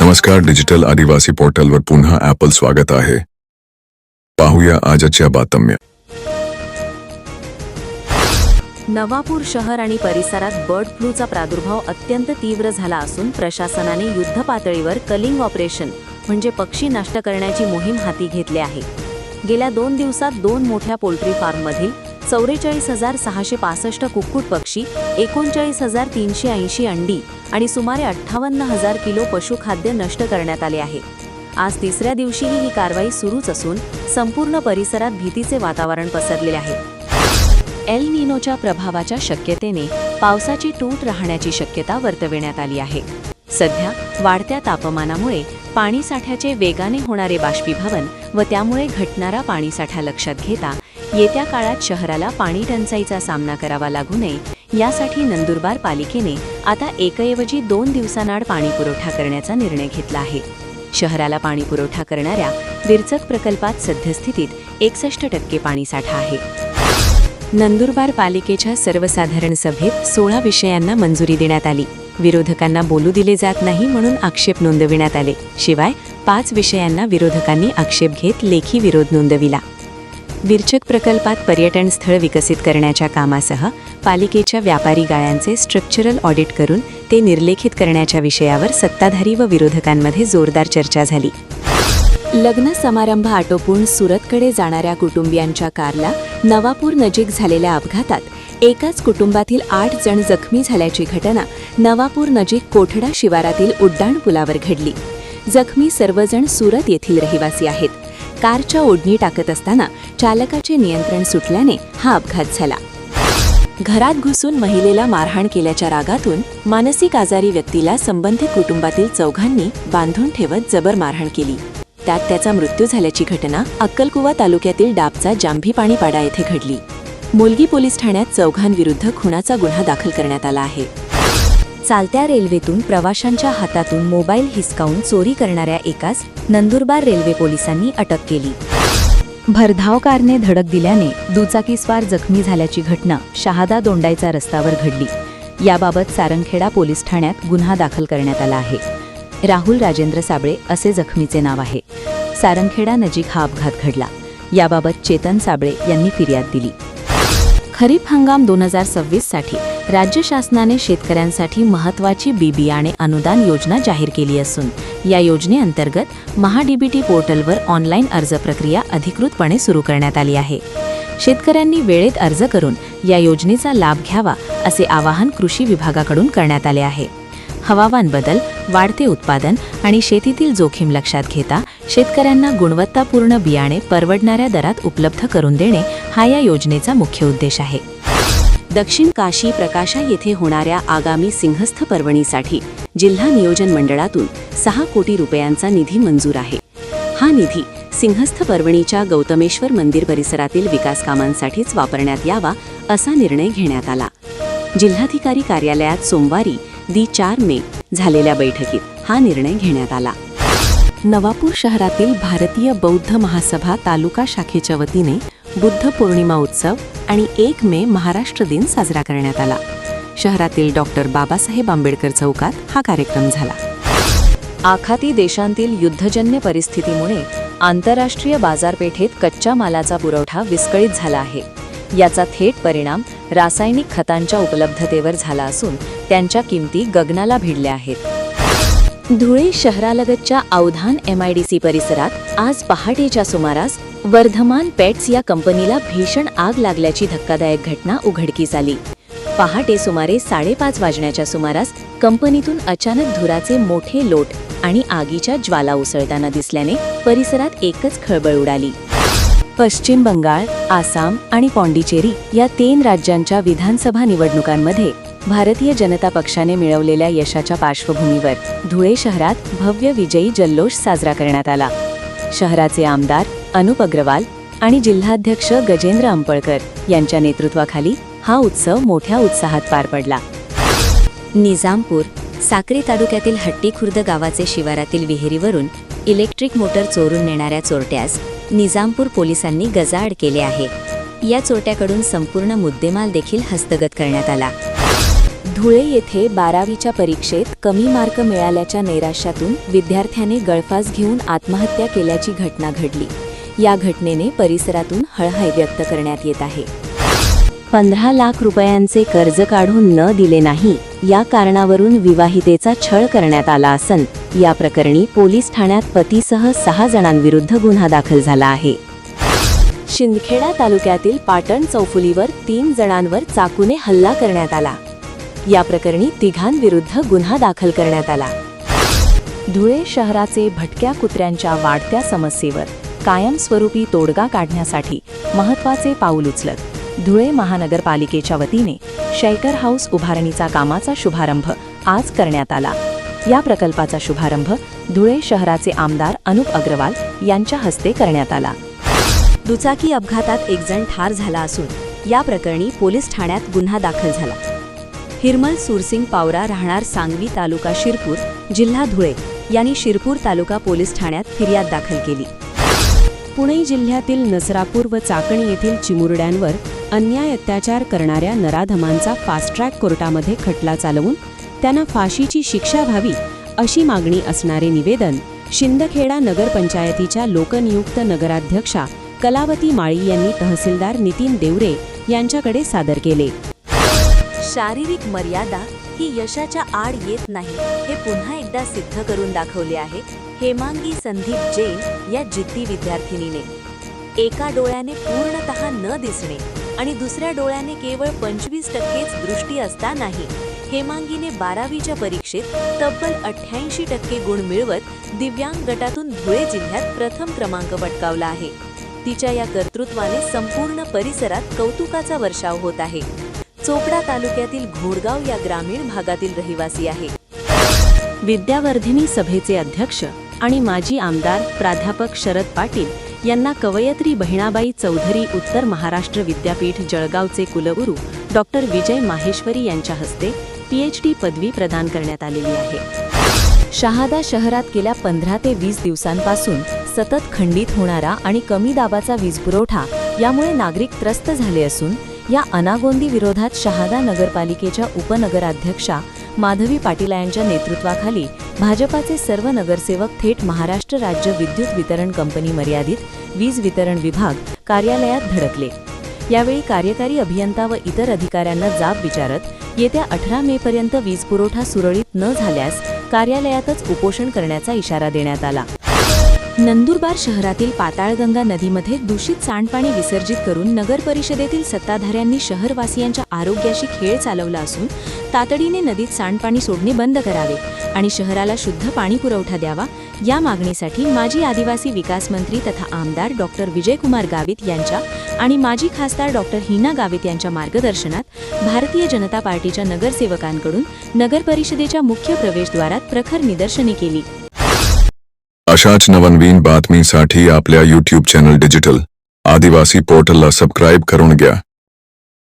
नमस्कार, डिजिटल आदिवासी पोर्टलवर पुन्हा ॲपल स्वागत आहे. पाहूया आजच्या बातम्या. नवापूर शहर आणि परिसरात बर्ड फ्लूचा प्रादुर्भाव अत्यंत तीव्र झाला असून प्रशासनाने युद्धपातळीवर कलिंग ऑपरेशन म्हणजे पक्षी नष्ट करण्याची मोहीम हाती घेतली आहे. गेल्या 2 दिवसात 2 मोठ्या पोल्ट्री फार्ममधील 44,665 कुक्कुट पक्षी, 39,380 अंडी आणि सुमारे 58,000 किलो पशुखाद्य नष्ट करण्यात आले आहे. आज 3ऱ्या दिवशीही ही कारवाई सुरूच असून संपूर्ण परिसरात भीतीचे वातावरण पसरलेले आहे. एल निनोच्या प्रभावाच्या शक्यतेने पावसाची तूट राहण्याची शक्यता वर्तविण्यात आली आहे. सध्या वाढत्या तापमानामुळे पाणीसाठ्याचे वेगाने होणारे बाष्पीभवन व त्यामुळे घटणारा पाणीसाठा लक्षात घेता येत्या काळात शहराला पाणी टंचाईचा सामना करावा लागू नये यासाठी नंदुरबार पालिकेने आता एकऐवजी 2 दिवसांआड पाणीपुरवठा करण्याचा निर्णय घेतला आहे. शहराला पाणीपुरवठा करणाऱ्या विरचक प्रकल्पात सद्यस्थितीत 61% पाणीसाठा आहे. नंदुरबार पालिकेच्या सर्वसाधारण सभेत 16 विषयांना मंजुरी देण्यात आली. विरोधकांना बोलू दिले जात नाही म्हणून आक्षेप नोंदविण्यात आले. शिवाय 5 विषयांना विरोधकांनी आक्षेप घेत लेखी विरोध नोंदविला. विरचक प्रकल्पात पर्यटन स्थळ विकसित करण्याच्या कामासह पालिकेच्या व्यापारी गाळ्यांचे स्ट्रक्चरल ऑडिट करून ते निर्लेखित करण्याच्या विषयावर सत्ताधारी व विरोधकांमध्ये जोरदार चर्चा झाली. लग्न समारंभ आटोपून सुरतकडे जाणाऱ्या कुटुंबियांच्या कारला नवापूर नजीक झालेल्या अपघातात एकाच कुटुंबातील 8 जण जखमी झाल्याची घटना नवापूर नजीक कोठडा शिवारातील उड्डाण पुलावर घडली. जखमी सर्वजण सुरत येथील रहिवासी आहेत. कारच्या ओढणी टाकत असताना चालकाचे नियंत्रण सुटल्याने हा अपघात झाला. घरात घुसून महिलेला मारहाण केल्याच्या रागातून मानसिक आजारी व्यक्तीला संबंधित कुटुंबातील 4घांनी बांधून ठेवत जबर मारहाण केली. त्यात त्याचा मृत्यू झाल्याची घटना अक्कलकुवा तालुक्यातील डाबचा जांभीपाणीपाडा येथे घडली. मोलगी पोलीस ठाण्यात 4घांविरुद्ध खुनाचा गुन्हा दाखल करण्यात आला आहे. चालत्या रेल्वेतून प्रवाशांच्या हातातून मोबाईल हिसकावून चोरी करणाऱ्या एकास नंदुरबार रेल्वे पोलिसांनी अटक केली. भरधाव कारने धडक दिल्याने दुचाकीस्वार जखमी झाल्याची घटना शहादा दोंडाईचा रस्त्यावर घडली. याबाबत सारंगखेडा पोलीस ठाण्यात गुन्हा दाखल करण्यात आला आहे. राहुल राजेंद्र साबळे असे जखमीचे नाव आहे. सारंगखेडा नजीक हा अपघात घडला. याबाबत चेतन साबळे यांनी फिर्याद दिली. खरीप हंगाम 2026साठी राज्य शासनाने शेतकऱ्यांसाठी महत्त्वाची बियाणे अनुदान योजना जाहीर केली असून या योजनेअंतर्गत महाडीबीटी पोर्टलवर ऑनलाईन अर्ज प्रक्रिया अधिकृतपणे सुरू करण्यात आली आहे. शेतकऱ्यांनी वेळेत अर्ज करून या योजनेचा लाभ घ्यावा असे आवाहन कृषी विभागाकडून करण्यात आले आहे. हवामान बदल, वाढते उत्पादन आणि शेतीतील जोखीम लक्षात घेता शेतकऱ्यांना गुणवत्तापूर्ण बियाणे परवडणाऱ्या दरात उपलब्ध करून देणे हा या योजनेचा मुख्य उद्देश आहे. दक्षिण काशी प्रकाशा येथे होणाऱ्या आगामी सिंहस्थ पर्वणीसाठी जिल्हा नियोजन मंडळातून 6 कोटी रुपयांचा निधी मंजूर आहे. हा निधी सिंहस्थ पर्वणीच्या गौतमेश्वर मंदिर परिसरातील विकास कामांसाठीच वापरण्यात यावा असा निर्णय घेण्यात आला. जिल्हाधिकारी कार्यालयात सोमवारी 4 मे झालेल्या बैठकीत हा निर्णय घेण्यात आला. नवापूर शहरातील भारतीय बौद्ध महासभा तालुका शाखेच्या वतीने बुद्ध पौर्णिमा उत्सव आणि 1 मे महाराष्ट्र दिन साजरा करण्यात आला. शहरातील डॉक्टर बाबासाहेब आंबेडकर चौकात हा कार्यक्रम झाला. आखाती देशांतील युद्धजन्य परिस्थितीमुळे आंतरराष्ट्रीय बाजारपेठेत कच्च्या मालाचा पुरवठा विस्कळीत झाला आहे. याचा थेट परिणाम रासायनिक खतांच्या उपलब्धतेवर झाला असून त्यांच्या किमती गगनाला भिडल्या आहेत. धुळे शहरालगतच्या अवधान MIDC परिसरात आज पहाटेच्या सुमारास वर्धमान पेट्स या कंपनीला भीषण आग लागल्याची धक्कादायक घटना उघडकीस आली. पहाटे सुमारे 5:30 वाजण्याच्या सुमारास कंपनीतून अचानक धुराचे मोठे लोट आणि आगीच्या ज्वाला उसळताना दिसल्याने परिसरात एकच खळबळ उडाली. पश्चिम बंगाल, आसाम आणि पॉंडिचेरी या 3 राज्यांच्या विधानसभा निवडणुकांमध्ये भारतीय जनता पक्षाने मिळवलेल्या यशाच्या पार्श्वभूमीवर धुळे शहरात भव्य विजयी जल्लोष साजरा करण्यात आला. शहराचे आमदार अनुप अग्रवाल आणि जिल्हाध्यक्ष गजेंद्र अंपळकर यांच्या नेतृत्वाखाली हा उत्सव मोठ्या उत्साहात पार पडला. निजामपूर, साक्री तालुक्यातील हट्टी खुर्द गावाचे शिवारातील विहिरीवरून इलेक्ट्रिक मोटर चोरून नेणाऱ्या चोरट्यास निजामपूर पोलिसांनी गजाआड केले आहे. या चोरट्याकडून संपूर्ण मुद्देमाल देखील हस्तगत करण्यात आला. धुळे येथे 12वीच्या परीक्षेत कमी मार्क मिळाल्याच्या नैराश्यातून विद्यार्थ्याने गळफास घेऊन आत्महत्या केल्याची घटना घडली. या घटनेने परिसरातून हळहळ व्यक्त करण्यात येत आहे. 15 लाख रुपयांचे कर्ज काढून न दिले नाही या कारणावरून विवाहितेचा छळ करण्यात आला असून या प्रकरणी पोलीस ठाण्यात पतीसह 6 जणांविरुद्ध गुन्हा दाखल झाला आहे. शिंदखेडा तालुक्यातील पाटण चौफुलीवर 3 जणांवर चाकूने हल्ला करण्यात आला. या प्रकरणी 3 विरुद्ध गुन्हा दाखल करण्यात आला. धुळे शहराचे भटक्या कुत्र्यांच्या वाढत्या समस्येवर कायमस्वरूपी तोडगा काढण्यासाठी महत्त्वाचे पाऊल उचलत धुळे महानगरपालिकेच्या वतीने शेल्टर हाऊस उभारणीचा कामाचा शुभारंभ आज करण्यात आला. या प्रकल्पाचा शुभारंभ धुळे शहराचे आमदार अनुप अग्रवाल यांच्या हस्ते करण्यात आला. दुचाकी अपघातात 1 जण ठार झाला असून या प्रकरणी पोलीस ठाण्यात गुन्हा दाखल झाला. हिरमल सुरसिंग पावरा राहणार सांगवी तालुका शिरपूर जिल्हा धुळे यांनी शिरपूर तालुका पोलीस ठाण्यात फिर्याद दाखल केली. पुणे जिल्ह्यातील नसरापूर व चाकण येथील चिमुरड्यांवर अन्याय अत्याचार करणाऱ्या नराधमांचा फास्ट ट्रॅक कोर्टामध्ये खटला चालवून त्यांना फाशीची शिक्षा व्हावी अशी मागणी असणारे निवेदन शिंदखेडा नगरपंचायतीच्या लोकनियुक्त नगराध्यक्षा कलावती माळी यांनी तहसीलदार नितीन देवरे यांच्याकडे सादर केले. शारीरिक मर्यादा ही यशाच्या आड येत नाही हे पुन्हा एकदा सिद्ध करून दाखवले आहे हेमांगी संदीप जैन या जिद्दी विद्यार्थिनीने. एका डोळ्याने पूर्णतः न दिसणे आणि दुसऱ्या डोळ्याने केवळ 25%च दृष्टी असतानाही हेमांगीने 12वीच्या परीक्षेत तब्बल 88% गुण मिळवत दिव्यांग गटातून धुळे जिल्ह्यात प्रथम क्रमांक पटकावला आहे. तिच्या या कर्तृत्वाने संपूर्ण परिसरात कौतुकाचा वर्षाव होत आहे. चोपडा तालुक्यातील घोडगाव या ग्रामीण भागातील रहिवासी आहे. विद्यावर्धिनी सभेचे अध्यक्ष आणि माजी आमदार प्राध्यापक शरद पाटील यांना कवयित्री बहिणाबाई चौधरी उत्तर महाराष्ट्र विद्यापीठ जळगावचे कुलगुरू डॉक्टर विजय माहेश्वरी यांच्या हस्ते PhD पदवी प्रदान करण्यात आलेली आहे. शहादा शहरात गेल्या 15 ते 20 दिवसांपासून सतत खंडित होणारा आणि कमी दाबाचा वीजपुरवठा यामुळे नागरिक त्रस्त झाले असून या अनागोंदी विरोधात शहादा नगरपालिकेच्या उपनगराध्यक्षा माधवी पाटील यांच्या नेतृत्वाखाली भाजपाचे सर्व नगरसेवक थेट महाराष्ट्र राज्य विद्युत वितरण कंपनी मर्यादित वीज वितरण विभाग कार्यालयात धडकले. यावेळी कार्यकारी अभियंता व इतर अधिकाऱ्यांना जाब विचारत येत्या 18 मेपर्यंत वीजपुरवठा सुरळीत न झाल्यास कार्यालयातच उपोषण करण्याचा इशारा देण्यात आला. नंदुरबार शहरातील पाताळगंगा नदीमध्ये दूषित सांडपाणी विसर्जित करून नगर परिषदेतील सत्ताधाऱ्यांनी शहरवासियांच्या आरोग्याशी खेळ चालवला असून तातडीने नदीत सांडपाणी सोडणे बंद करावे आणि शहराला शुद्ध पाणी पुरवठा द्यावा या मागणीसाठी माजी आदिवासी विकास मंत्री तथा आमदार डॉक्टर विजयकुमार गावित यांच्या आणि माजी खासदार डॉक्टर हिना गावित यांच्या मार्गदर्शनात भारतीय जनता पार्टीच्या नगरसेवकांकडून नगर परिषदेच्या मुख्य प्रवेशद्वारात प्रखर निदर्शने केली. अशाच नवनवीन बातमीसाठी आपल्या YouTube चॅनल डिजिटल आदिवासी पोर्टलला सबस्क्राईब करून घ्या.